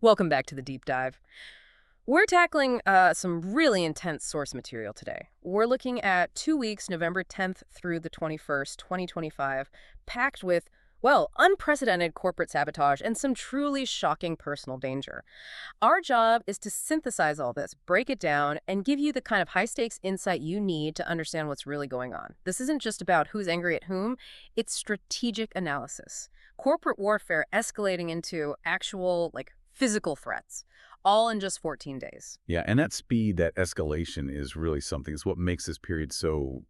Welcome back to the deep dive. We're tackling some really intense source material today. We're looking at 2 weeks, November 10th through the 21st, 2025, packed with, well, unprecedented corporate sabotage and some truly shocking personal danger. Our job is to synthesize all this, break it down, and give you the kind of high-stakes insight you need to understand what's really going on. This isn't just about who's angry at whom, it's strategic analysis. Corporate warfare escalating into actual, physical threats, all in just 14 days. Yeah, and that speed, that escalation is really something. It's what makes this period so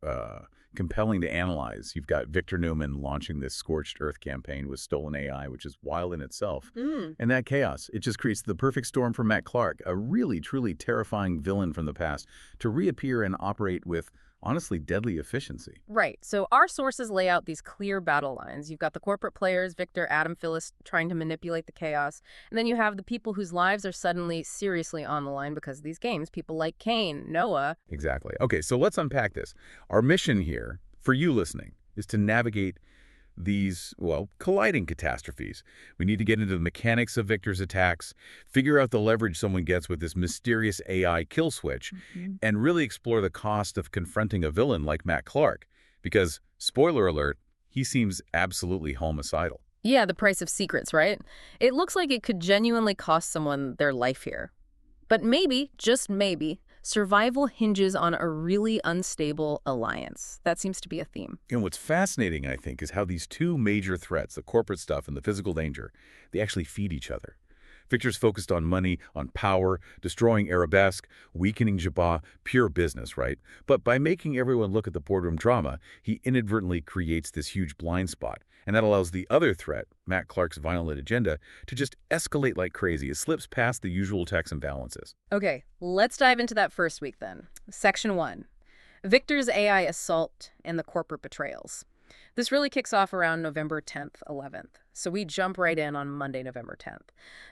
compelling to analyze. You've got Victor Newman launching this Scorched Earth campaign with stolen AI, which is wild in itself. And that chaos, it just creates the perfect storm for Matt Clark, a really, truly terrifying villain from the past, to reappear and operate with, honestly, deadly efficiency. Right. So our sources lay out these clear battle lines. You've got the corporate players, Victor, Adam, Phyllis, trying to manipulate the chaos. And then you have the people whose lives are suddenly seriously on the line because of these games. People like Kane, Noah. Exactly. Okay, so let's unpack this. Our mission here, for you listening, is to navigate these, well, colliding catastrophes. We need to get into the mechanics of Victor's attacks, figure out the leverage someone gets with this mysterious AI kill switch, and really explore the cost of confronting a villain like Matt Clark. Because, spoiler alert, he seems absolutely homicidal. Yeah, the price of secrets, right? It looks like it could genuinely cost someone their life here. But maybe, just maybe, survival hinges on a really unstable alliance. That seems to be a theme. And what's fascinating, I think, is how these two major threats, the corporate stuff and the physical danger, they actually feed each other. Victor's focused on money, on power, destroying Arabesque, weakening Jabba, pure business, right? But by making everyone look at the boardroom drama, he inadvertently creates this huge blind spot. And that allows the other threat, Matt Clark's violent agenda, to just escalate like crazy. It slips past the usual checks and balances. Okay, let's dive into that first week then. Section 1. Victor's AI assault and the corporate betrayals. This really kicks off around November 10th, 11th. So we jump right in on Monday, November 10th.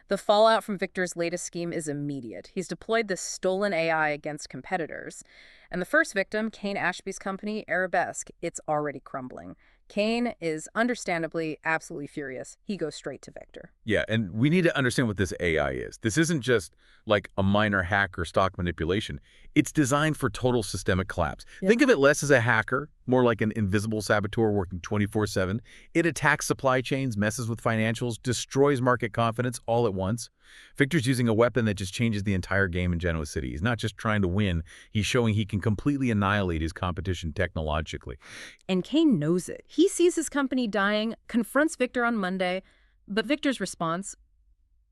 The fallout from Victor's latest scheme is immediate. He's deployed this stolen AI against competitors. And the first victim, Kane Ashby's company, Arabesque, it's already crumbling. Kane is understandably absolutely furious. He goes straight to Victor. Yeah, and we need to understand what this AI is. This isn't just like a minor hack or stock manipulation. It's designed for total systemic collapse. Yep. Think of it less as a hacker, more like an invisible saboteur working 24/7. It attacks supply chains, messes with financials, destroys market confidence all at once. Victor's using a weapon that just changes the entire game in Genoa City. He's not just trying to win. He's showing he can completely annihilate his competition technologically. And Kane knows it. He sees his company dying, confronts Victor on Monday, but Victor's response,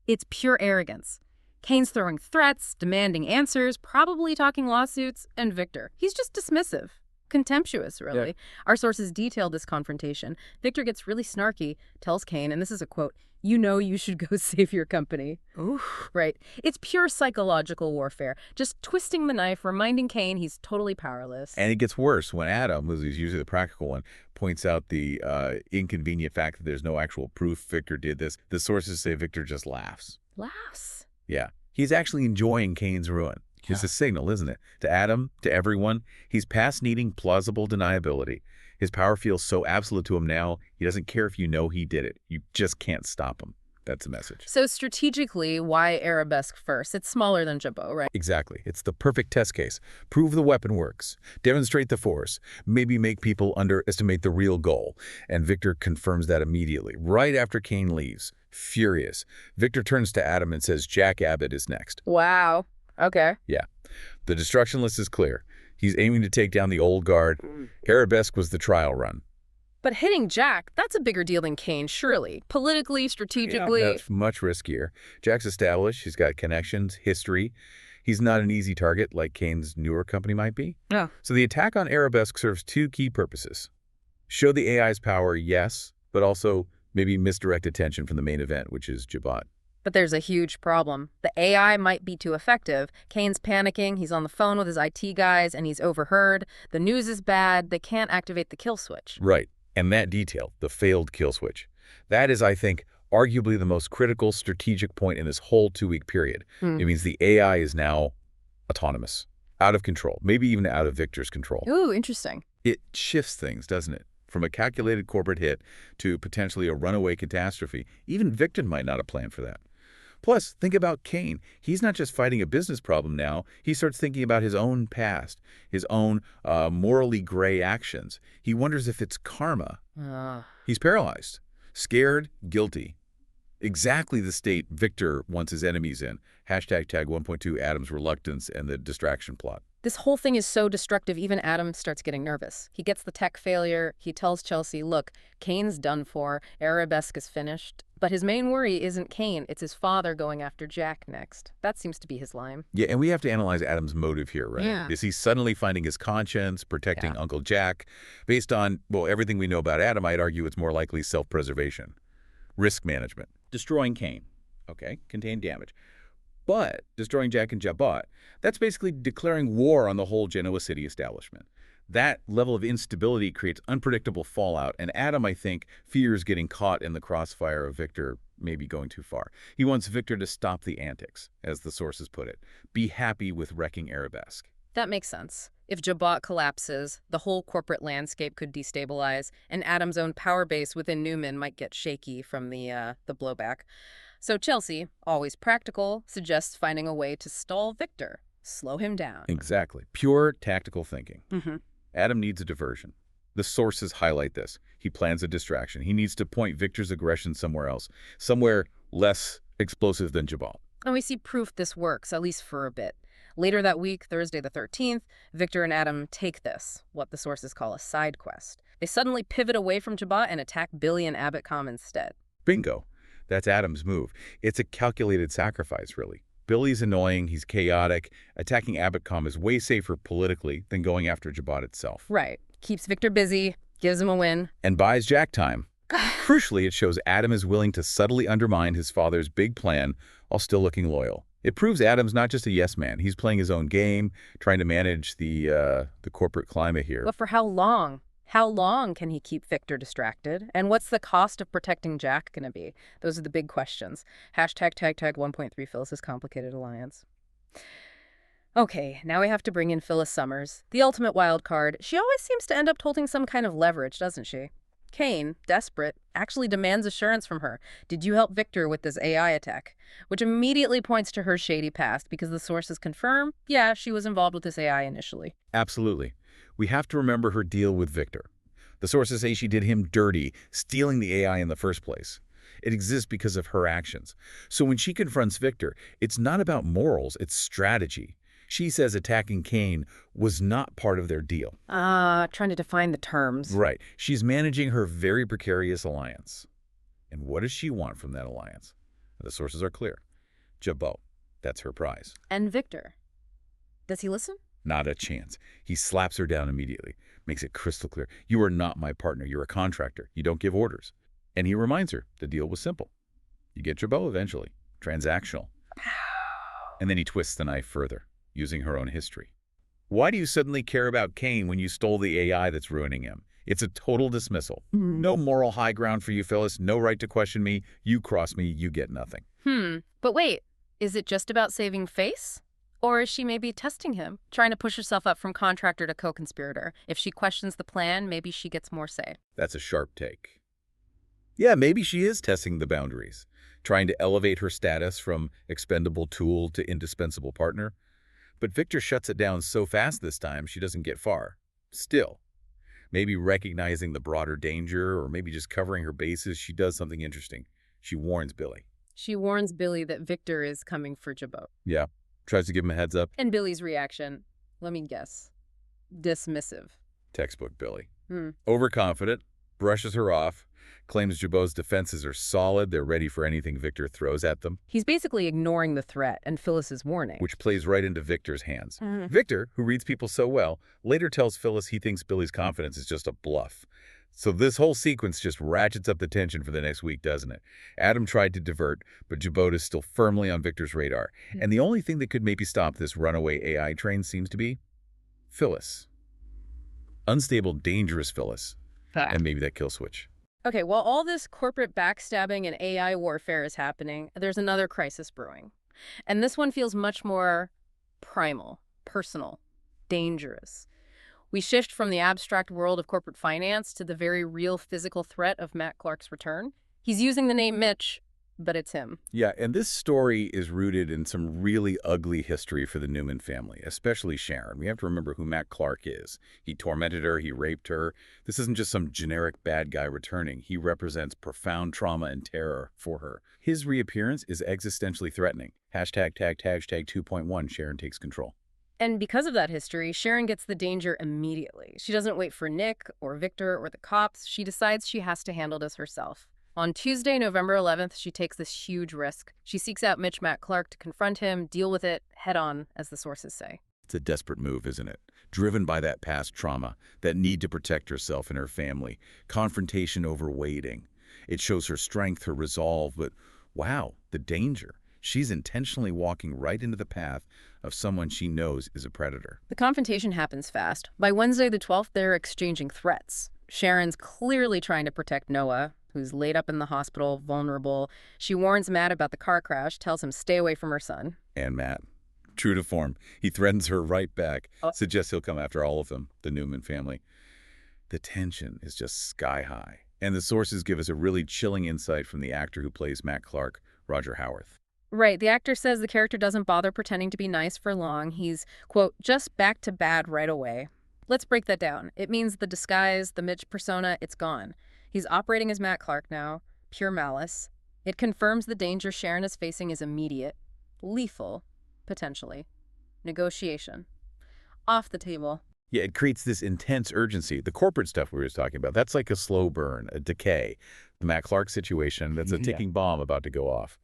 it's pure arrogance. Kane's throwing threats, demanding answers, probably talking lawsuits, and Victor, he's just dismissive. Contemptuous, really. Yeah. Our sources detail this confrontation. Victor gets really snarky, tells Kane, and this is a quote, "You know you should go save your company." Ooh, right. It's pure psychological warfare, just twisting the knife, reminding Kane he's totally powerless. And it gets worse when Adam, who's usually the practical one, points out the inconvenient fact that there's no actual proof Victor did this. The sources say Victor just laughs. Laughs. Yeah. He's actually enjoying Kane's ruin. It's a signal, isn't it? To Adam, to everyone, he's past needing plausible deniability. His power feels so absolute to him now, he doesn't care if you know he did it. You just can't stop him. That's the message. So strategically, why Arabesque first? It's smaller than Jabot, right? Exactly. It's the perfect test case. Prove the weapon works. Demonstrate the force. Maybe make people underestimate the real goal. And Victor confirms that immediately, right after Kane leaves. Furious, Victor turns to Adam and says Jack Abbott is next. Wow. Okay. Yeah. The destruction list is clear. He's aiming to take down the old guard. Arabesque was the trial run. But hitting Jack, that's a bigger deal than Kane, surely. Politically, strategically. That's much riskier. Jack's established. He's got connections, history. He's not an easy target like Kane's newer company might be. Oh. So the attack on Arabesque serves two key purposes. Show the AI's power, yes, but also maybe misdirect attention from the main event, which is Jabot. But there's a huge problem. The AI might be too effective. Kane's panicking, he's on the phone with his IT guys, and he's overheard. The news is bad, they can't activate the kill switch. Right. And that detail, the failed kill switch, that is, I think, arguably the most critical strategic point in this whole 2-week period. It means the AI is now autonomous, out of control, maybe even out of Victor's control. Ooh, interesting. It shifts things, doesn't it? From a calculated corporate hit to potentially a runaway catastrophe. Even Victor might not have planned for that. Plus, think about Kane. He's not just fighting a business problem now. He starts thinking about his own past, his own morally gray actions. He wonders if it's karma. Uh, He's paralyzed, scared, guilty. Exactly the state Victor wants his enemies in. Hashtag tag 1.2 Adam's reluctance and the distraction plot. This whole thing is so destructive, even Adam starts getting nervous. He gets the tech failure. He tells Chelsea, look, Kane's done for. Arabesque is finished. But his main worry isn't Kane. It's his father going after Jack next. That seems to be his line. Yeah, and we have to analyze Adam's motive here, right? Yeah. Is he suddenly finding his conscience, protecting Uncle Jack? Based on, well, everything we know about Adam, I'd argue it's more likely self-preservation. Risk management. Destroying Kane. Okay, contained damage. But destroying Jack and Jabot, that's basically declaring war on the whole Genoa City establishment. That level of instability creates unpredictable fallout, and Adam, I think, fears getting caught in the crossfire of Victor maybe going too far. He wants Victor to stop the antics, as the sources put it. Be happy with wrecking Arabesque. That makes sense. If Jabot collapses, the whole corporate landscape could destabilize, and Adam's own power base within Newman might get shaky from the blowback. So Chelsea, always practical, suggests finding a way to stall Victor, slow him down. Exactly. Pure tactical thinking. Mm-hmm. Adam needs a diversion. The sources highlight this. He plans a distraction. He needs to point Victor's aggression somewhere else, somewhere less explosive than Jabal. And we see proof this works, at least for a bit. Later that week, Thursday the 13th, Victor and Adam take this, what the sources call a side quest. They suddenly pivot away from Jabot and attack Billy and Abbotcom instead. Bingo. That's Adam's move. It's a calculated sacrifice, really. Billy's annoying, he's chaotic. Attacking Abbotcom is way safer politically than going after Jabot itself. Right. Keeps Victor busy, gives him a win. And buys Jack time. Crucially, it shows Adam is willing to subtly undermine his father's big plan while still looking loyal. It proves Adam's not just a yes man. He's playing his own game, trying to manage the corporate climate here. But for how long? How long can he keep Victor distracted? And what's the cost of protecting Jack going to be? Those are the big questions. Hashtag tag 1.3 Phyllis's complicated alliance. Okay, now we have to bring in Phyllis Summers, the ultimate wild card. She always seems to end up holding some kind of leverage, doesn't she? Kane, desperate, actually demands assurance from her. Did you help Victor with this AI attack? Which immediately points to her shady past because the sources confirm, yeah, she was involved with this AI initially. Absolutely. We have to remember her deal with Victor. The sources say she did him dirty, stealing the AI in the first place. It exists because of her actions. So when she confronts Victor, it's not about morals, it's strategy. She says attacking Kane was not part of their deal. Trying to define the terms. Right. She's managing her very precarious alliance. And what does she want from that alliance? The sources are clear. Jabot. That's her prize. And Victor. Does he listen? Not a chance. He slaps her down immediately, makes it crystal clear. You are not my partner. You're a contractor. You don't give orders. And he reminds her the deal was simple. You get Jabot eventually. Transactional. And then he twists the knife further, using her own history. Why do you suddenly care about Kane when you stole the AI that's ruining him? It's a total dismissal. No moral high ground for you, Phyllis. No right to question me. You cross me, you get nothing. But wait, is it just about saving face? Or is she maybe testing him, trying to push herself up from contractor to co-conspirator? If she questions the plan, maybe she gets more say. That's a sharp take. Yeah, maybe she is testing the boundaries, trying to elevate her status from expendable tool to indispensable partner. But Victor shuts it down so fast this time she doesn't get far. Still, maybe recognizing the broader danger or maybe just covering her bases, she does something interesting. She warns Billy. She warns Billy that Victor is coming for Jabot. Yeah, tries to give him a heads up. And Billy's reaction, let me guess, dismissive. Textbook Billy. Overconfident, brushes her off, claims Jabot's defenses are solid, they're ready for anything Victor throws at them. He's basically ignoring the threat and Phyllis's warning. Which plays right into Victor's hands. Victor, who reads people so well, later tells Phyllis he thinks Billy's confidence is just a bluff. So this whole sequence just ratchets up the tension for the next week, doesn't it? Adam tried to divert, but Jabot is still firmly on Victor's radar. And the only thing that could maybe stop this runaway AI train seems to be Phyllis. Unstable, dangerous Phyllis. And maybe that kill switch. Okay, while all this corporate backstabbing and AI warfare is happening, there's another crisis brewing. And this one feels much more primal, personal, dangerous. We shift from the abstract world of corporate finance to the very real physical threat of Matt Clark's return. He's using the name Mitch, but it's him. Yeah, and this story is rooted in some really ugly history for the Newman family, especially Sharon. We have to remember who Matt Clark is. He tormented her, he raped her. This isn't just some generic bad guy returning. He represents profound trauma and terror for her. His reappearance is existentially threatening. Hashtag 2.1, Sharon takes control. And because of that history, Sharon gets the danger immediately. She doesn't wait for Nick or Victor or the cops. She decides she has to handle this herself. On Tuesday, November 11th, she takes this huge risk. She seeks out Matt Clark to confront him, deal with it head on, as the sources say. It's a desperate move, isn't it? Driven by that past trauma, that need to protect herself and her family, confrontation over waiting. It shows her strength, her resolve, but wow, the danger. She's intentionally walking right into the path of someone she knows is a predator. The confrontation happens fast. By Wednesday the 12th, they're exchanging threats. Sharon's clearly trying to protect Noah, who's laid up in the hospital, vulnerable. She warns Matt about the car crash, tells him stay away from her son. And Matt, true to form, he threatens her right back, suggests he'll come after all of them, the Newman family. The tension is just sky high. And the sources give us a really chilling insight from the actor who plays Matt Clark, Roger Howarth. Right, the actor says the character doesn't bother pretending to be nice for long. He's, quote, just back to bad right away. Let's break that down. It means the disguise, the Mitch persona, it's gone. He's operating as Matt Clark now, pure malice. It confirms the danger Sharon is facing is immediate, lethal, potentially. Negotiation. Off the table. Yeah, it creates this intense urgency. The corporate stuff we were talking about, that's like a slow burn, a decay. The Matt Clark situation, that's a ticking bomb about to go off.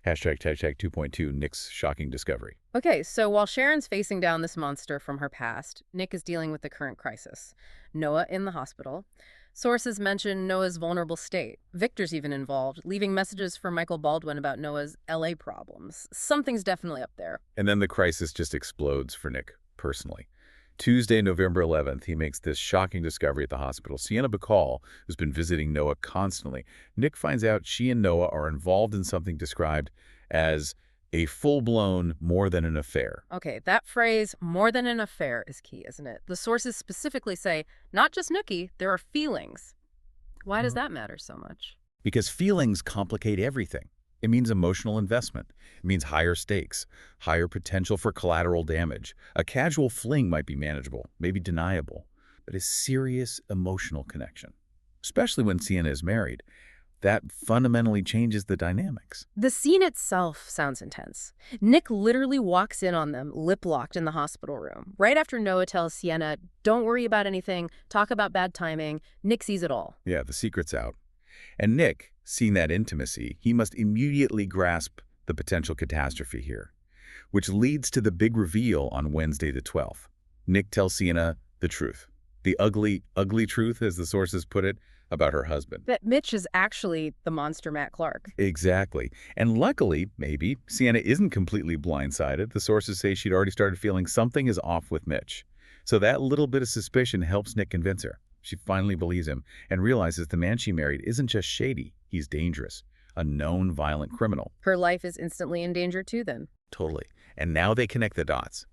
Hashtag 2.2, Nick's shocking discovery. Okay, so while Sharon's facing down this monster from her past, Nick is dealing with the current crisis. Noah in the hospital. Sources mention Noah's vulnerable state. Victor's even involved, leaving messages for Michael Baldwin about Noah's LA problems. Something's definitely up there. And then the crisis just explodes for Nick personally. Tuesday, November 11th, he makes this shocking discovery at the hospital. Sienna Bacall, who's been visiting Noah constantly, Nick finds out she and Noah are involved in something described as a full-blown more than an affair. Okay, that phrase, more than an affair, is key, isn't it? The sources specifically say, not just nookie, there are feelings. Why does that matter so much? Because feelings complicate everything. It means emotional investment. It means higher stakes, higher potential for collateral damage. A casual fling might be manageable, maybe deniable, but a serious emotional connection, especially when Sienna is married, that fundamentally changes the dynamics. The scene itself sounds intense. Nick literally walks in on them, lip-locked in the hospital room. Right after Noah tells Sienna, don't worry about anything, talk about bad timing, Nick sees it all. Yeah, the secret's out. And Nick, seeing that intimacy, he must immediately grasp the potential catastrophe here, which leads to the big reveal on Wednesday the 12th. Nick tells Sienna the truth, the ugly, ugly truth, as the sources put it, about her husband. That Mitch is actually the monster Matt Clark. Exactly. And luckily, maybe, Sienna isn't completely blindsided. The sources say she'd already started feeling something is off with Mitch. So that little bit of suspicion helps Nick convince her. She finally believes him and realizes the man she married isn't just shady, he's dangerous, a known violent criminal. Her life is instantly in danger too then. Totally. And now they connect the dots.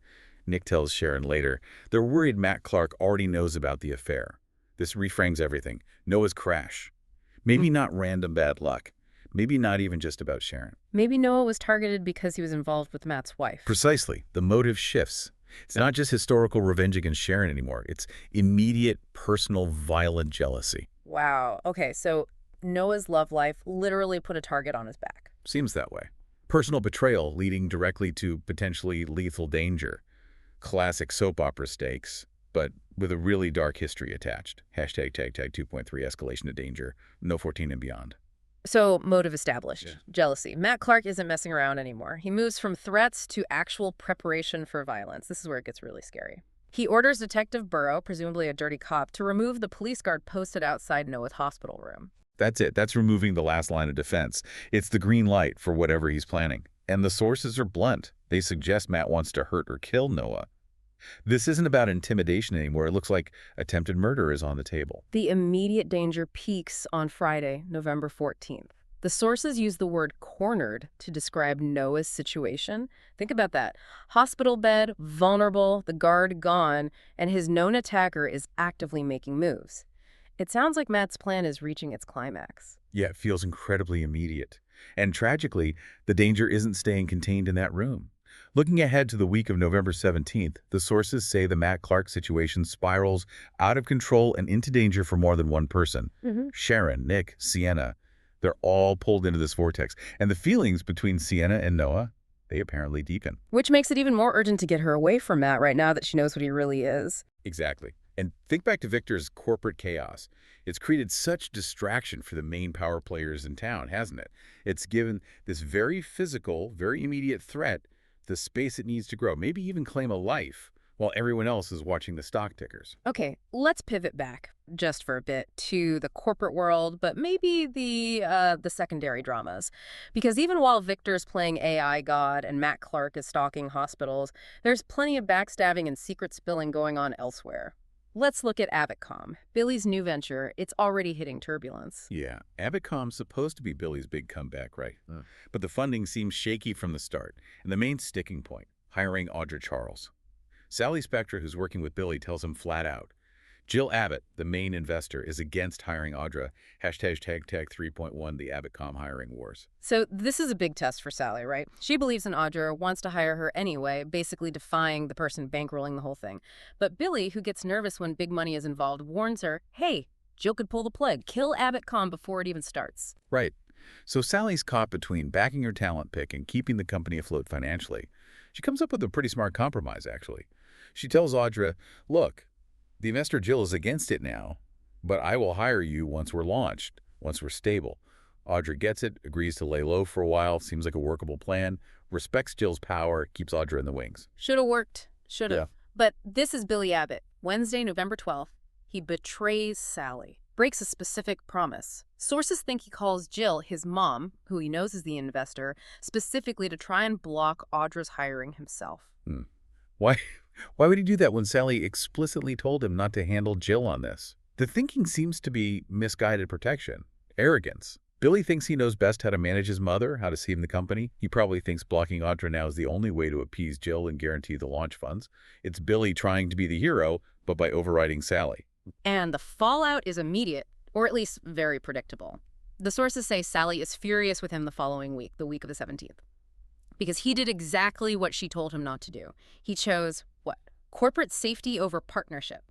Nick tells Sharon later, they're worried Matt Clark already knows about the affair. This reframes everything. Noah's crash. Maybe not random bad luck. Maybe not even just about Sharon. Maybe Noah was targeted because he was involved with Matt's wife. Precisely. The motive shifts. It's not just historical revenge against Sharon anymore. It's immediate, personal, violent jealousy. Wow. Okay, so Noah's love life literally put a target on his back. Seems that way. Personal betrayal leading directly to potentially lethal danger. Classic soap opera stakes, but with a really dark history attached. Hashtag 2.3 escalation of danger. No 14 and beyond. So, motive established. Yeah. Jealousy. Matt Clark isn't messing around anymore. He moves from threats to actual preparation for violence. This is where it gets really scary. He orders Detective Burrow, presumably a dirty cop, to remove the police guard posted outside Noah's hospital room. That's it. That's removing the last line of defense. It's the green light for whatever he's planning. And the sources are blunt. They suggest Matt wants to hurt or kill Noah. This isn't about intimidation anymore. It looks like attempted murder is on the table. The immediate danger peaks on Friday, November 14th. The sources use the word cornered to describe Noah's situation. Think about that. Hospital bed, vulnerable, the guard gone, and his known attacker is actively making moves. It sounds like Matt's plan is reaching its climax. Yeah, it feels incredibly immediate. And tragically, the danger isn't staying contained in that room. Looking ahead to the week of November 17th, the sources say the Matt Clark situation spirals out of control and into danger for more than one person. Hmm. Sharon, Nick, Sienna, they're all pulled into this vortex. And the feelings between Sienna and Noah, they apparently deepen. Which makes it even more urgent to get her away from Matt right now that she knows what he really is. Exactly. And think back to Victor's corporate chaos. It's created such distraction for the main power players in town, hasn't it? It's given this very physical, very immediate threat the space it needs to grow, maybe even claim a life, while everyone else is watching the stock tickers. Okay, let's pivot back just for a bit to the corporate world, but maybe the secondary dramas. Because even while Victor's playing AI god and Matt Clark is stalking hospitals, there's plenty of backstabbing and secret spilling going on elsewhere. Let's look at Abitcom, Billy's new venture. It's already hitting turbulence. Yeah, Abitcom's supposed to be Billy's big comeback, right? But the funding seems shaky from the start, and the main sticking point, hiring Audra Charles. Sally Spectra, who's working with Billy, tells him flat out, Jill Abbott, the main investor, is against hiring Audra. #tag 3.1, the Abitcom hiring wars. So this is a big test for Sally, right? She believes in Audra, wants to hire her anyway, basically defying the person bankrolling the whole thing. But Billy, who gets nervous when big money is involved, warns her, hey, Jill could pull the plug, kill Abitcom before it even starts. Right. So Sally's caught between backing her talent pick and keeping the company afloat financially. She comes up with a pretty smart compromise, actually. She tells Audra, look, the investor Jill is against it now, but I will hire you once we're launched, once we're stable. Audra gets it, agrees to lay low for a while, seems like a workable plan, respects Jill's power, keeps Audra in the wings. Should have worked. Should have. Yeah. But this is Billy Abbott. Wednesday, November 12th. He betrays Sally, breaks a specific promise. Sources think he calls Jill, his mom, who he knows is the investor, specifically to try and block Audra's hiring himself. Why, why would he do that when Sally explicitly told him not to handle Jill on this? The thinking seems to be misguided protection, arrogance. Billy thinks he knows best how to manage his mother, how to save the company. He probably thinks blocking Audra now is the only way to appease Jill and guarantee the launch funds. It's Billy trying to be the hero, but by overriding Sally. And the fallout is immediate, or at least very predictable. The sources say Sally is furious with him the following week, the week of the 17th, because he did exactly what she told him not to do. He chose, what? Corporate safety over partnership.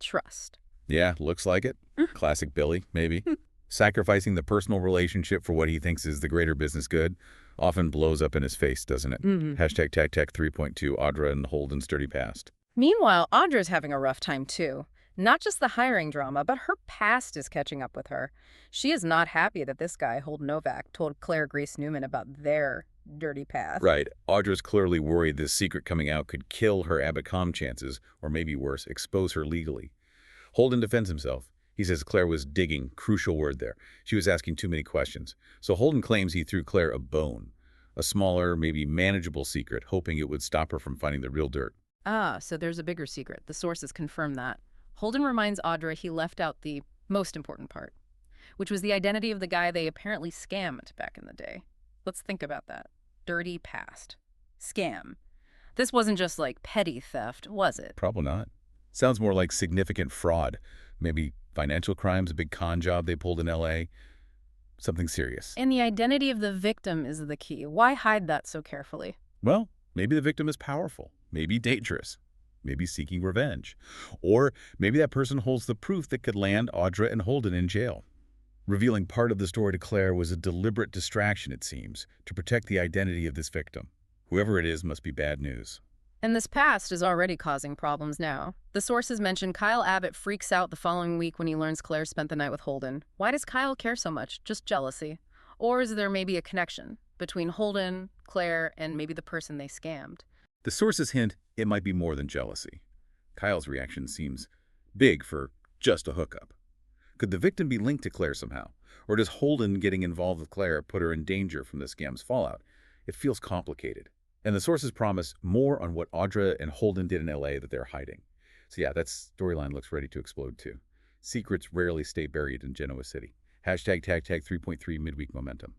Trust. Yeah, looks like it. Classic Billy, maybe. Sacrificing the personal relationship for what he thinks is the greater business good often blows up in his face, doesn't it? #tag 3.2, Audra and Holden's dirty past. Meanwhile, Audra's having a rough time, too. Not just the hiring drama, but her past is catching up with her. She is not happy that this guy, Holden Novak, told Claire Grace Newman about their dirty past. Right. Audra's clearly worried this secret coming out could kill her Abitcom chances, or maybe worse, expose her legally. Holden defends himself. He says Claire was digging, crucial word there. She was asking too many questions. So Holden claims he threw Claire a bone, a smaller, maybe manageable secret, hoping it would stop her from finding the real dirt. Ah, so there's a bigger secret. The sources confirm that. Holden reminds Audra he left out the most important part, which was the identity of the guy they apparently scammed back in the day. Let's think about that. Dirty past. Scam. This wasn't just like petty theft, was it? Probably not. Sounds more like significant fraud. Maybe financial crimes, a big con job they pulled in L.A., something serious. And the identity of the victim is the key. Why hide that so carefully? Well, maybe the victim is powerful, maybe dangerous, maybe seeking revenge. Or maybe that person holds the proof that could land Audra and Holden in jail. Revealing part of the story to Claire was a deliberate distraction, it seems, to protect the identity of this victim. Whoever it is must be bad news. And this past is already causing problems now. The sources mention Kyle Abbott freaks out the following week when he learns Claire spent the night with Holden. Why does Kyle care so much? Just jealousy? Or is there maybe a connection between Holden, Claire, and maybe the person they scammed? The sources hint it might be more than jealousy. Kyle's reaction seems big for just a hookup. Could the victim be linked to Claire somehow? Or does Holden getting involved with Claire put her in danger from the scam's fallout? It feels complicated. And the sources promise more on what Audra and Holden did in L.A. that they're hiding. So yeah, that storyline looks ready to explode too. Secrets rarely stay buried in Genoa City. #tag 3.3 midweek momentum.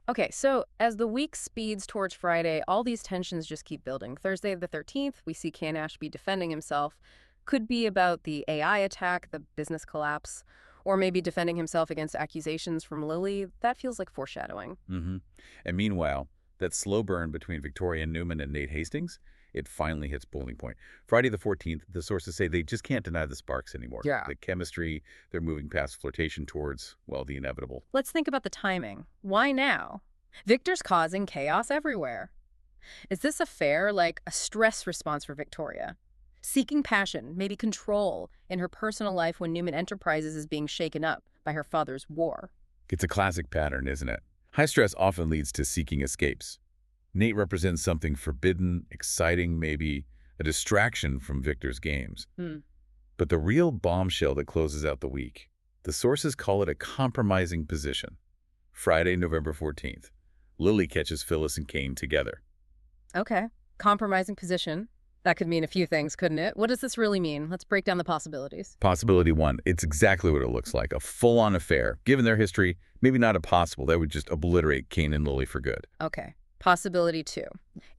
Okay, so as the week speeds towards Friday, all these tensions just keep building. Thursday the 13th, we see Ken Ashby defending himself. Could be about the AI attack, the business collapse. Or maybe defending himself against accusations from Lily. That feels like foreshadowing. Mm-hmm. And meanwhile, that slow burn between Victoria Newman and Nate Hastings, it finally hits boiling point. Friday the 14th, the sources say they just can't deny the sparks anymore. Yeah. The chemistry, they're moving past flirtation towards, well, the inevitable. Let's think about the timing. Why now? Victor's causing chaos everywhere. Is this like a stress response for Victoria? Seeking passion, maybe control, in her personal life when Newman Enterprises is being shaken up by her father's war. It's a classic pattern, isn't it? High stress often leads to seeking escapes. Nate represents something forbidden, exciting, maybe a distraction from Victor's games. Hmm. But the real bombshell that closes out the week, the sources call it a compromising position. Friday, November 14th, Lily catches Phyllis and Kane together. Okay. Compromising position. That could mean a few things, couldn't it? What does this really mean? Let's break down the possibilities. Possibility one, it's exactly what it looks like, a full-on affair. Given their history, maybe not impossible. That would just obliterate Kane and Lily for good. Okay. Possibility two.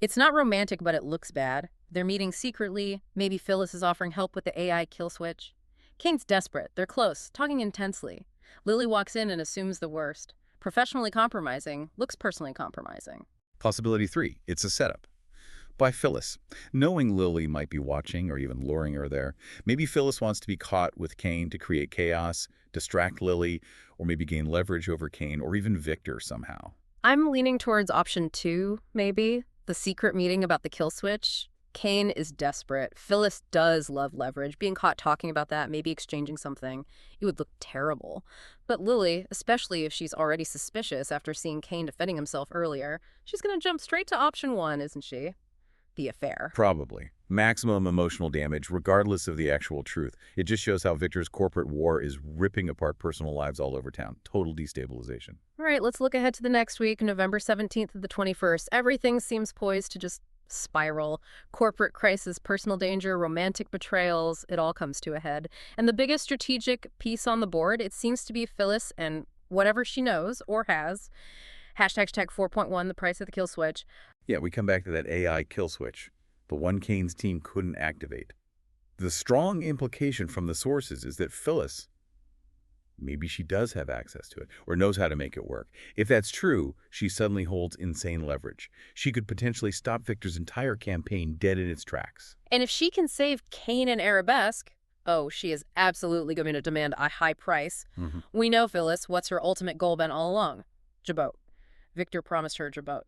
It's not romantic, but it looks bad. They're meeting secretly. Maybe Phyllis is offering help with the AI kill switch. Kane's desperate. They're close, talking intensely. Lily walks in and assumes the worst. Professionally compromising looks personally compromising. Possibility three, it's a setup. By Phyllis. Knowing Lily might be watching or even luring her there, maybe Phyllis wants to be caught with Kane to create chaos, distract Lily, or maybe gain leverage over Kane or even Victor somehow. I'm leaning towards option two, maybe. The secret meeting about the kill switch. Kane is desperate. Phyllis does love leverage. Being caught talking about that, maybe exchanging something, it would look terrible. But Lily, especially if she's already suspicious after seeing Kane defending himself earlier, she's going to jump straight to option one, isn't she? The affair. Probably. Maximum emotional damage, regardless of the actual truth. It just shows how Victor's corporate war is ripping apart personal lives all over town. Total destabilization. All right, let's look ahead to the next week, November 17th to the 21st. Everything seems poised to just spiral. Corporate crisis, personal danger, romantic betrayals, it all comes to a head. And the biggest strategic piece on the board, it seems to be Phyllis and whatever she knows or has. Hashtag 4.1, the price of the kill switch. Yeah, we come back to that AI kill switch, the one Kane's team couldn't activate. The strong implication from the sources is that Phyllis, maybe she does have access to it or knows how to make it work. If that's true, she suddenly holds insane leverage. She could potentially stop Victor's entire campaign dead in its tracks. And if she can save Kane and Arabesque, oh, she is absolutely going to demand a high price. We know Phyllis, what's her ultimate goal been all along? Jabot. Victor promised her Jabot.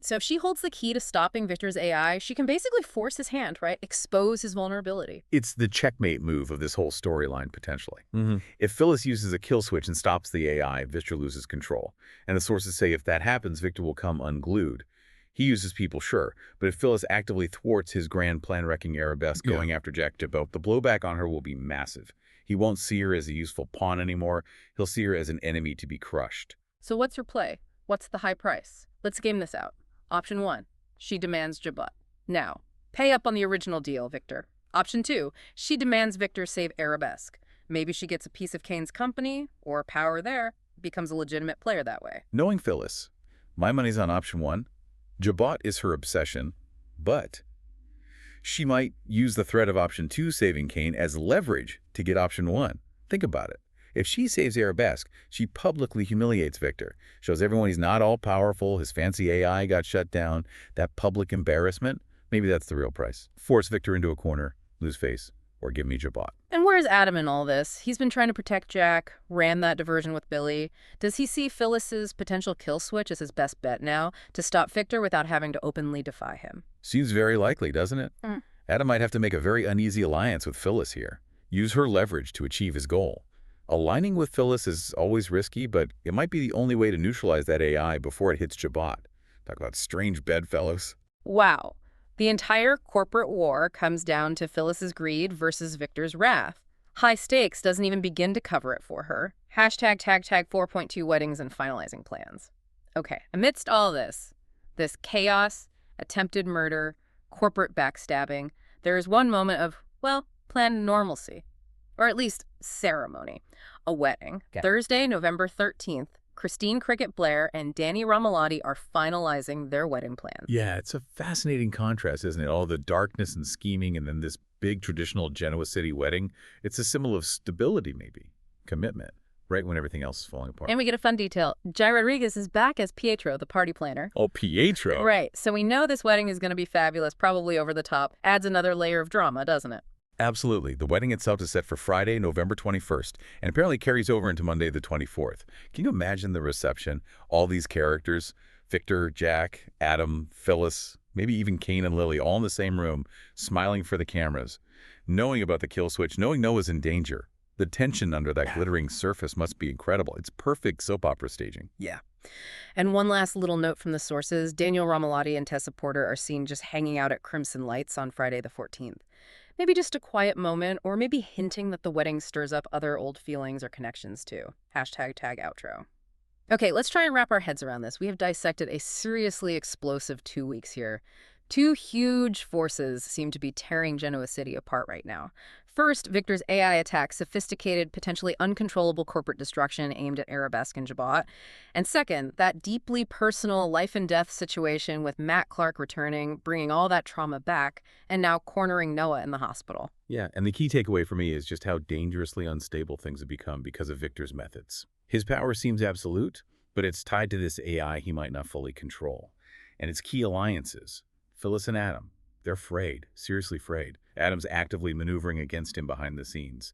So if she holds the key to stopping Victor's AI, she can basically force his hand, right? Expose his vulnerability. It's the checkmate move of this whole storyline, potentially. If Phyllis uses a kill switch and stops the AI, Victor loses control. And the sources say if that happens, Victor will come unglued. He uses people, sure, but if Phyllis actively thwarts his grand plan wrecking Arabesque going after Jack Jabot, the blowback on her will be massive. He won't see her as a useful pawn anymore. He'll see her as an enemy to be crushed. So what's her play? What's the high price? Let's game this out. Option one, she demands Jabot. Now, pay up on the original deal, Victor. Option two, she demands Victor save Arabesque. Maybe she gets a piece of Kane's company, or power there, becomes a legitimate player that way. Knowing Phyllis, my money's on option one. Jabot is her obsession, but she might use the threat of option two saving Kane as leverage to get option one. Think about it. If she saves Arabesque, she publicly humiliates Victor, shows everyone he's not all-powerful, his fancy AI got shut down. That public embarrassment, maybe that's the real price. Force Victor into a corner, lose face, or give me Jabot. And where's Adam in all this? He's been trying to protect Jack, ran that diversion with Billy. Does he see Phyllis's potential kill switch as his best bet now to stop Victor without having to openly defy him? Seems very likely, doesn't it? Adam might have to make a very uneasy alliance with Phyllis here. Use her leverage to achieve his goal. Aligning with Phyllis is always risky, but it might be the only way to neutralize that AI before it hits Jabot. Talk about strange bedfellows. Wow. The entire corporate war comes down to Phyllis's greed versus Victor's wrath. High stakes doesn't even begin to cover it for her. Hashtag 4.2 weddings and finalizing plans. Okay, amidst all this chaos, attempted murder, corporate backstabbing, there is one moment of, well, planned normalcy. Or at least ceremony. A wedding. Okay. Thursday, November 13th, Christine Cricket Blair and Danny Romalotti are finalizing their wedding plans. Yeah, it's a fascinating contrast, isn't it? All the darkness and scheming and then this big traditional Genoa City wedding. It's a symbol of stability, maybe. Commitment, right when everything else is falling And apart. we get a fun detail. Jai Rodriguez is back as Pietro, the party planner. Oh, Pietro. Right, so we know this wedding is going to be fabulous, probably over the top. Adds another layer of drama, doesn't it? Absolutely. The wedding itself is set for Friday, November 21st, and apparently carries over into Monday the 24th. Can you imagine the reception? All these characters, Victor, Jack, Adam, Phyllis, maybe even Kane and Lily, all in the same room, smiling for the cameras, knowing about the kill switch, knowing Noah's in danger. The tension under that glittering surface must be incredible. It's perfect soap opera staging. Yeah. And one last little note from the sources. Daniel Romalotti and Tessa Porter are seen just hanging out at Crimson Lights on Friday the 14th. Maybe just a quiet moment, or maybe hinting that the wedding stirs up other old feelings or connections too. Hashtag tag outro. Okay, let's try and wrap our heads around this. We have dissected a seriously explosive 2 weeks here. Two huge forces seem to be tearing Genoa City apart right now. First, Victor's AI attack, sophisticated, potentially uncontrollable corporate destruction aimed at Arabesque and Jabot. And second, that deeply personal life-and-death situation with Matt Clark returning, bringing all that trauma back, and now cornering Noah in the hospital. Yeah, and the key takeaway for me is just how dangerously unstable things have become because of Victor's methods. His power seems absolute, but it's tied to this AI he might not fully control. And its key alliances, Phyllis and Adam, they're frayed, seriously frayed. Adam's actively maneuvering against him behind the scenes.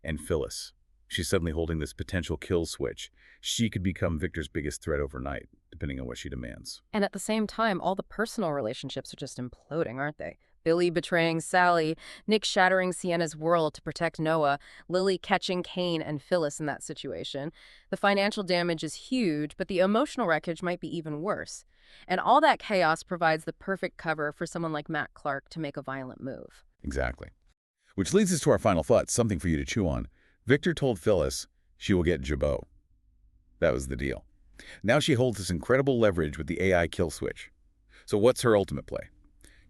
And Phyllis, she's suddenly holding this potential kill switch. She could become Victor's biggest threat overnight, depending on what she demands. And at the same time, all the personal relationships are just imploding, aren't they? Billy betraying Sally, Nick shattering Sienna's world to protect Noah, Lily catching Kane and Phyllis in that situation. The financial damage is huge, but the emotional wreckage might be even worse. And all that chaos provides the perfect cover for someone like Matt Clark to make a violent move. Exactly. Which leads us to our final thought, something for you to chew on. Victor told Phyllis she will get Jabot. That was the deal. Now she holds this incredible leverage with the AI kill switch. So what's her ultimate play?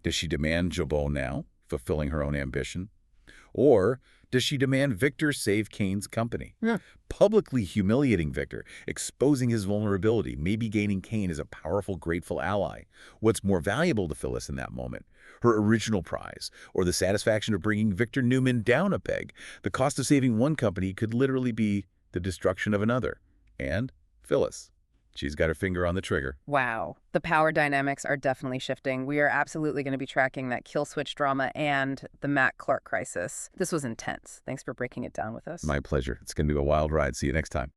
Does she demand Jabot now, fulfilling her own ambition? Or does she demand Victor save Kane's company? Yeah. Publicly humiliating Victor, exposing his vulnerability, maybe gaining Kane as a powerful, grateful ally. What's more valuable to Phyllis in that moment? Her original prize, or the satisfaction of bringing Victor Newman down a peg? The cost of saving one company could literally be the destruction of another. And Phyllis, she's got her finger on the trigger. Wow. The power dynamics are definitely shifting. We are absolutely going to be tracking that kill switch drama and the Matt Clark crisis. This was intense. Thanks for breaking it down with us. My pleasure. It's going to be a wild ride. See you next time.